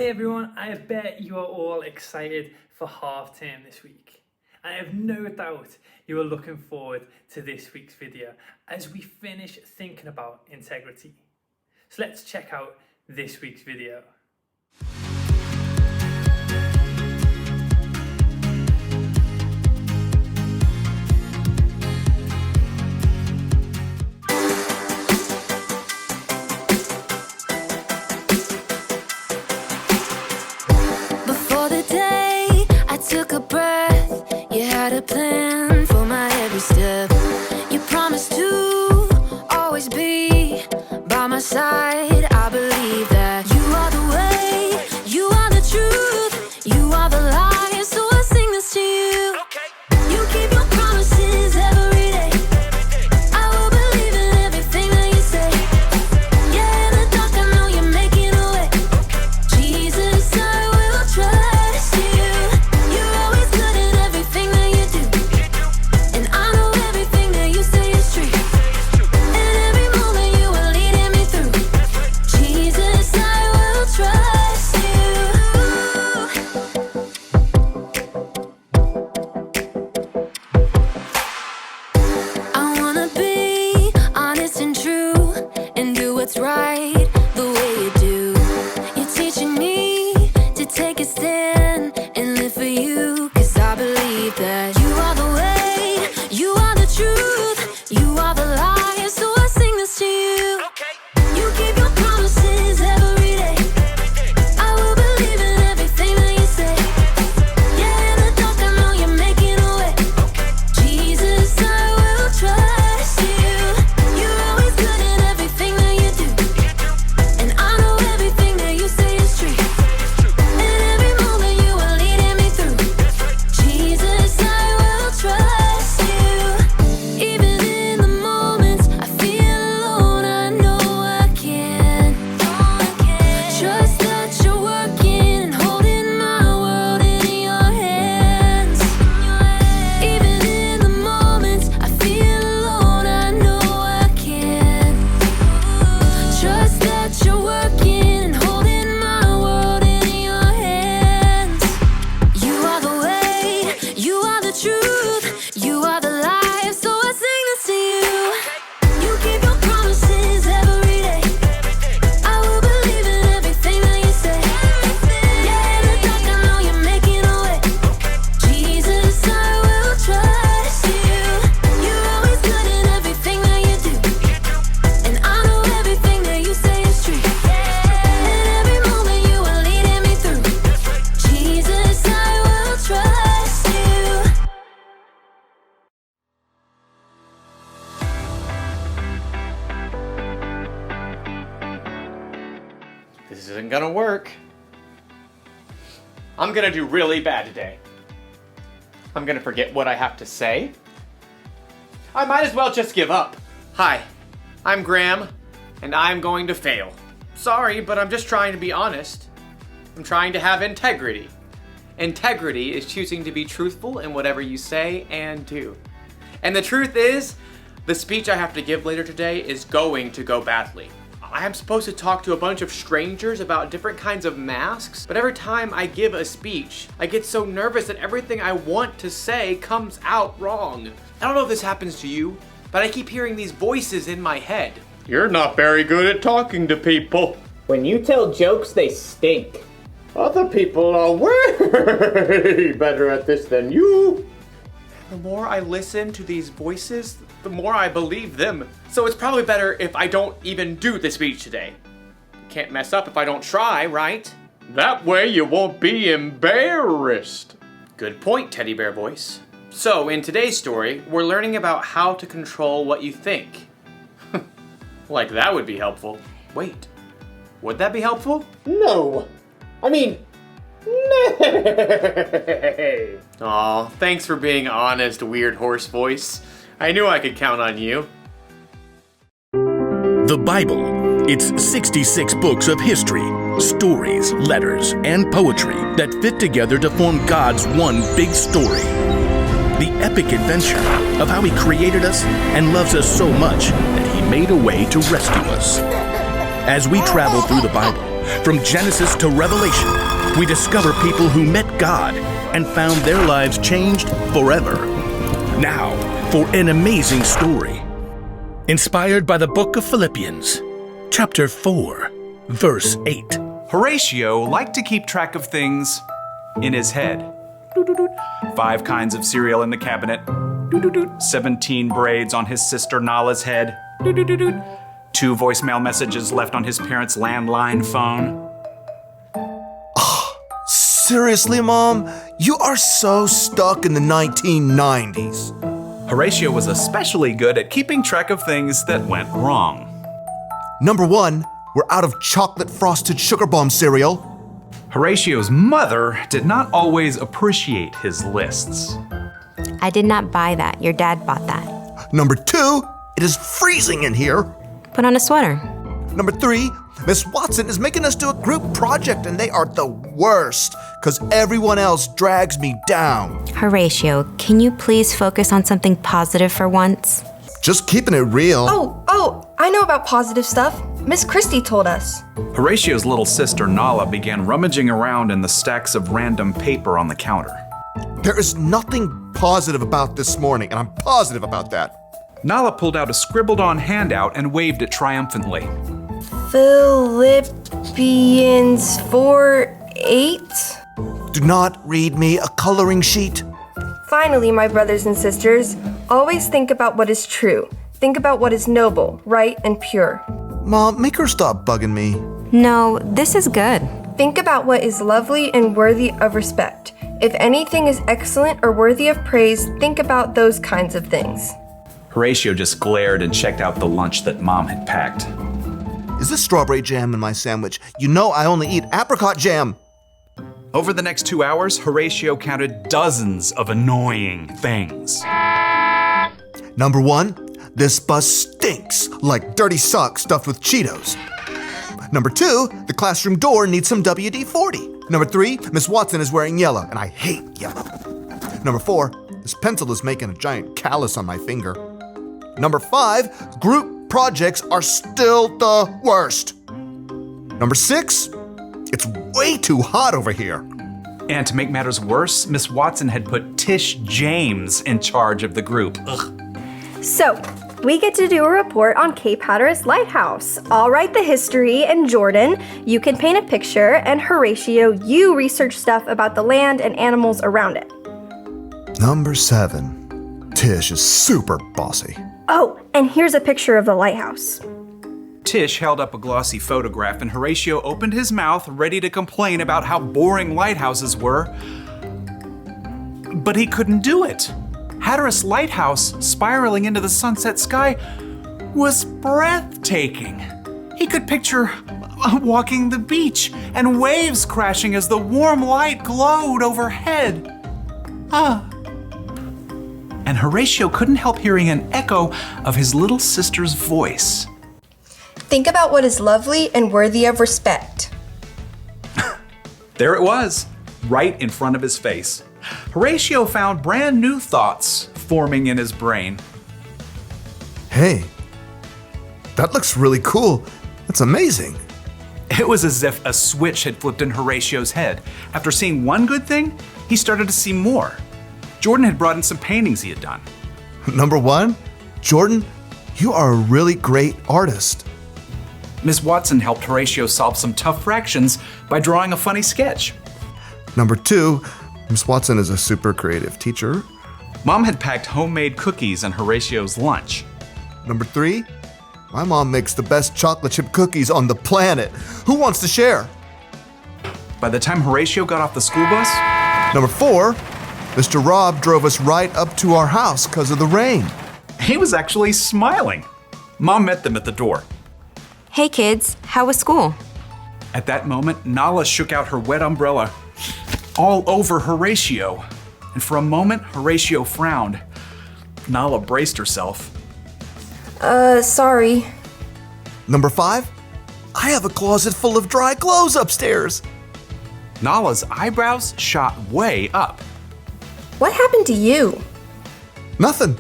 Hey everyone, I bet you are all excited for half term this week. I have no doubt you are looking forward to this week's video as we finish thinking about integrity. So let's check out this week's video. Took a breath, you had a plan for my every step. You promised to always be by my side. I believe that you are the way, you are the truth, you are the light. So I sing this to you. You keep your promises every day. I will believe in everything that you say. Yeah, in the dark I know you're making a way. Jesus, I will trust you. What's right, the way you do. You're teaching me to take a stand and live for you. Cause I believe that you are the way, you are the truth, you are the light. So I sing this to you. You keep your promises every day. I will believe in everything that you say. Yeah, in the dark I know you're making a way. Jesus, I will trust you. You're always good in everything that you do. And I know everything that you say is true. And every moment you are leading me through. Jesus, I will trust you. Even in the moments I feel alone, I know I can. Trust that you're working and holding my world in your hands. Even in the moments I feel alone, I know I can. Trust that you're working and holding my world in your hands. You are the way, you are the truth, you are the life. So I sing this to you. You keep your promises every day. I will believe in everything that you say. Yeah, in the dark I know you're making a way. Jesus, I will trust you. You're always good in everything that you do. And I know everything that you say is true. And every moment you are leading me through. Jesus, I will trust you. This isn't gonna work. I'm gonna do really bad today. I'm gonna forget what I have to say. I might as well just give up. Hi, I'm Graham, and I'm going to fail. Sorry, but I'm just trying to be honest. I'm trying to have integrity. Integrity is choosing to be truthful in whatever you say and do. And the truth is, the speech I have to give later today is going to go badly. I am supposed to talk to a bunch of strangers about different kinds of masks, but every time I give a speech, I get so nervous that everything I want to say comes out wrong. I don't know if this happens to you, but I keep hearing these voices in my head. You're not very good at talking to people. When you tell jokes, they stink. Other people are way better at this than you. The more I listen to these voices, the more I believe them. So it's probably better if I don't even do the speech today. Can't mess up if I don't try, right? That way you won't be embarrassed. Good point, teddy bear voice. So in today's story, we're learning about how to control what you think. Like that would be helpful. Wait, would that be helpful? No. I mean, nay. Aw, thanks for being honest, weird horse voice. I knew I could count on you. The Bible. It's 66 books of history, stories, letters, and poetry that fit together to form God's one big story. The epic adventure of how He created us and loves us so much that He made a way to rescue us. As we travel through the Bible, From Genesis to Revelation, we discover people who met God and found their lives changed forever. Now, for an amazing story. Inspired by the book of Philippians, chapter 4, verse 8. Horatio liked to keep track of things in his head. 5 kinds of cereal in the cabinet. 17 braids on his sister Nala's head. 2 voicemail messages left on his parents' landline phone. Seriously, Mom? You are so stuck in the 1990s. Horatio was especially good at keeping track of things that went wrong. Number 1, we're out of chocolate frosted sugar bomb cereal. Horatio's mother did not always appreciate his lists. I did not buy that. Your dad bought that. Number 2, it is freezing in here. Put on a sweater. Number 3, Miss Watson is making us do a group project and they are the worst because everyone else drags me down. Horatio, can you please focus on something positive for once? Just keeping it real. Oh, I know about positive stuff. Miss Christie told us. Horatio's little sister Nala began rummaging around in the stacks of random paper on the counter. There is nothing positive about this morning, and I'm positive about that. Nala pulled out a scribbled-on handout and waved it triumphantly. Philippians 4:8. Do not read me a coloring sheet. Finally, my brothers and sisters, always think about what is true. Think about what is noble, right, and pure. Mom, make her stop bugging me. No, this is good. Think about what is lovely and worthy of respect. If anything is excellent or worthy of praise, think about those kinds of things. Horatio just glared and checked out the lunch that Mom had packed. Is this strawberry jam in my sandwich? You know I only eat apricot jam. Over the next 2 hours, Horatio counted dozens of annoying things. Number 1, this bus stinks like dirty socks stuffed with Cheetos. Number 2, the classroom door needs some WD-40. Number 3, Miss Watson is wearing yellow, and I hate yellow. Number 4, this pencil is making a giant callus on my finger. Number 5, group projects are still the worst. Number 6, it's way too hot over here. And to make matters worse, Miss Watson had put Tish James in charge of the group. Ugh. So, we get to do a report on Cape Hatteras Lighthouse. I'll write the history, and Jordan, you can paint a picture, and Horatio, you research stuff about the land and animals around it. Number 7, Tish is super bossy. Oh, and here's a picture of the lighthouse. Tish held up a glossy photograph and Horatio opened his mouth, ready to complain about how boring lighthouses were. But he couldn't do it. Hatteras Lighthouse, spiraling into the sunset sky, was breathtaking. He could picture walking the beach and waves crashing as the warm light glowed overhead. And Horatio couldn't help hearing an echo of his little sister's voice. Think about what is lovely and worthy of respect. There it was, right in front of his face. Horatio found brand new thoughts forming in his brain. Hey, that looks really cool. That's amazing. It was as if a switch had flipped in Horatio's head. After seeing one good thing, he started to see more. Jordan had brought in some paintings he had done. Number 1, Jordan, you are a really great artist. Miss Watson helped Horatio solve some tough fractions by drawing a funny sketch. Number 2, Miss Watson is a super creative teacher. Mom had packed homemade cookies in Horatio's lunch. Number 3, my mom makes the best chocolate chip cookies on the planet. Who wants to share? By the time Horatio got off the school bus, Number 4, Mr. Rob drove us right up to our house because of the rain. he was actually smiling. Mom met them at the door. Hey kids, how was school? At that moment, Nala shook out her wet umbrella all over Horatio. And for a moment, Horatio frowned. Nala braced herself. Sorry. Number 5, I have a closet full of dry clothes upstairs. Nala's eyebrows shot way up. What happened to you? Nothing.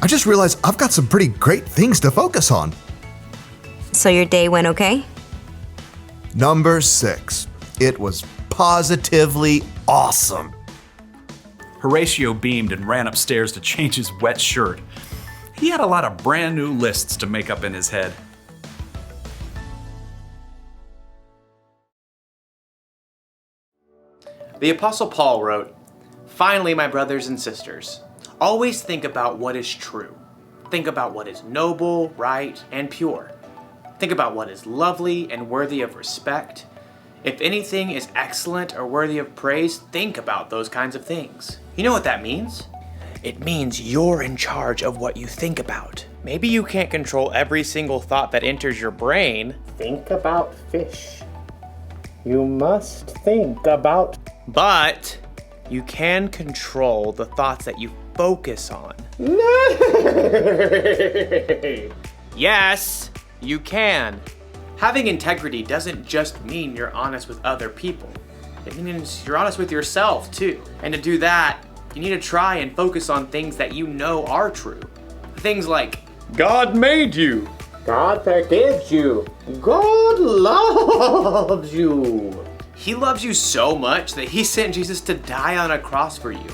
I just realized I've got some pretty great things to focus on. So your day went okay? Number 6. It was positively awesome. Horatio beamed and ran upstairs to change his wet shirt. He had a lot of brand new lists to make up in his head. The Apostle Paul wrote, "Finally, my brothers and sisters, always think about what is true. Think about what is noble, right, and pure. Think about what is lovely and worthy of respect. If anything is excellent or worthy of praise, think about those kinds of things." You know what that means? It means you're in charge of what you think about. Maybe you can't control every single thought that enters your brain. Think about fish. You must think about... But you can control the thoughts that you focus on. Yes, you can. Having integrity doesn't just mean you're honest with other people. It means you're honest with yourself too. And to do that, you need to try and focus on things that you know are true. Things like, God made you. God forgives you. God loves you. He loves you so much that he sent Jesus to die on a cross for you.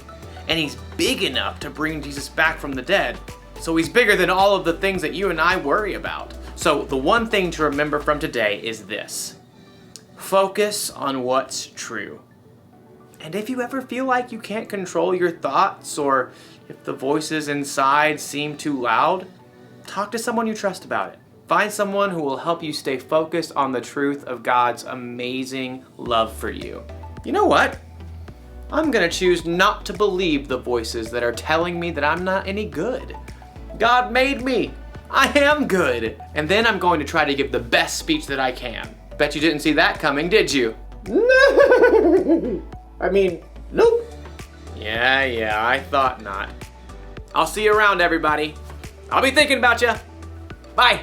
And he's big enough to bring Jesus back from the dead. So he's bigger than all of the things that you and I worry about. So the one thing to remember from today is this. Focus on what's true. And if you ever feel like you can't control your thoughts, or if the voices inside seem too loud, talk to someone you trust about it. Find someone who will help you stay focused on the truth of God's amazing love for you. You know what? I'm gonna choose not to believe the voices that are telling me that I'm not any good. God made me. I am good. And then I'm going to try to give the best speech that I can. Bet you didn't see that coming, did you? No. I mean, nope. Yeah, I thought not. I'll see you around, everybody. I'll be thinking about you. Bye.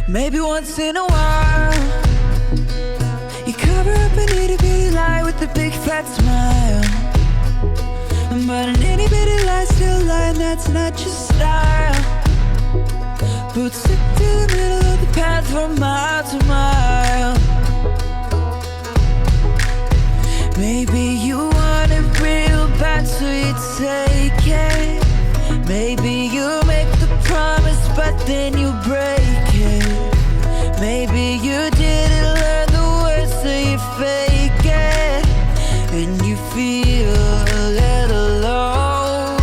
Maybe once in a while you cover up an itty bitty lie with a big fat smile. But an itty bitty lie still lie, and that's not your style. But stick to the middle of the path from mile to mile. Maybe you want it real bad, so you take it. Maybe you make the promise, but then you break it. Maybe you didn't learn the words, so you fake it. And you feel a little low.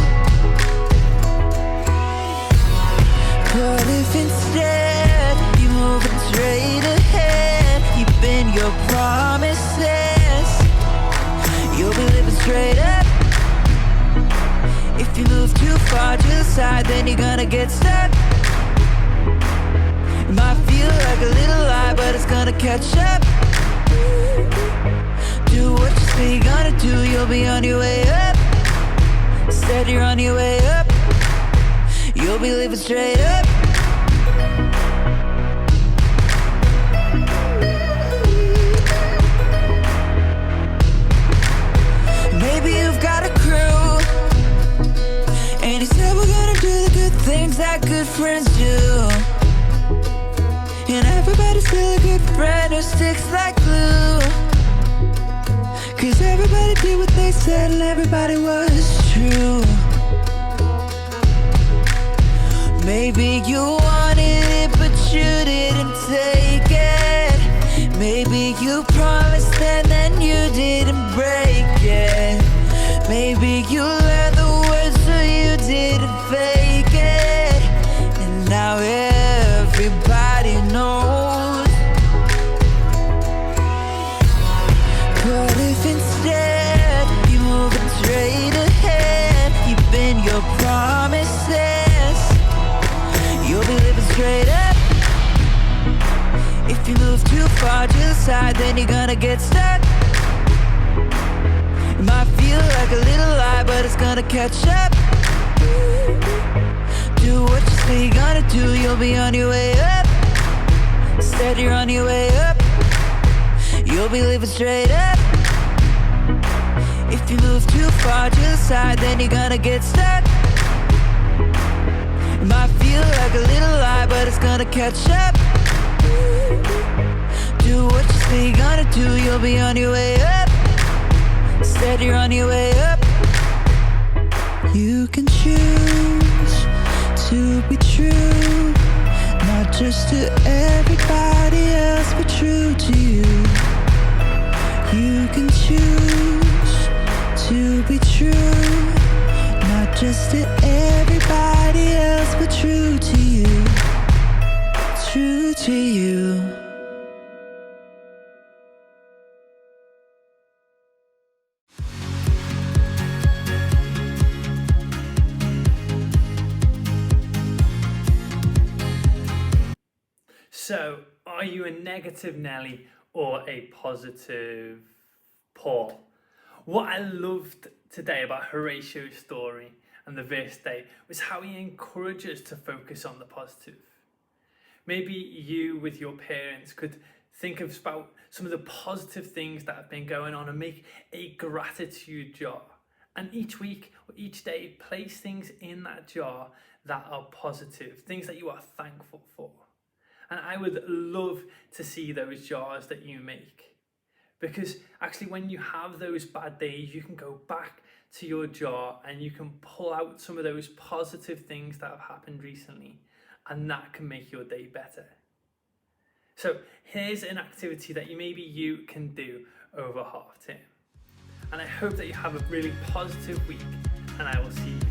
But if instead you move straight ahead, keeping your promises, you'll be living straight up. If you move too far to the side, then you're gonna get stuck. It might feel like a little lie, but it's gonna catch up. Do what you say you're gonna do, you'll be on your way up. Instead you're on your way up. You'll be living straight up. Maybe you've got a crew, and you said we're gonna do the good things that good friends do. And everybody's still a good friend who sticks like glue. Cause everybody did what they said and everybody was true. Maybe you wanted it but you didn't take it. Maybe you promised and then you didn't break it. Maybe you learned the words so you didn't fake it. And now everybody knows. But if instead you move straight ahead, keeping your promises, you'll be living straight up. If you move too far to the side, then you're gonna get stuck. It might feel like a little lie, but it's gonna catch up. Do what you say you're gonna do, you'll be on your way up. Instead you're on your way up, you'll be living straight up. If you move too far to the side, then you're gonna get stuck. It might feel like a little lie, but it's gonna catch up. Do what you say you're gonna do, you'll be on your way up. Instead you're on your way up. You can choose to be true, not just to everybody else, but true to you. You can choose to be true, not just to everybody else, but true to you. True to you. So, are you a negative Nelly or a positive Paul? What I loved today about Horatio's story and the verse day was how he encourages us to focus on the positive. Maybe you with your parents could think about some of the positive things that have been going on and make a gratitude jar. And each week or each day, place things in that jar that are positive, things that you are thankful for. And I would love to see those jars that you make. Because actually when you have those bad days, you can go back to your jar and you can pull out some of those positive things that have happened recently, and that can make your day better. So here's an activity that maybe you can do over half term. And I hope that you have a really positive week, and I will see you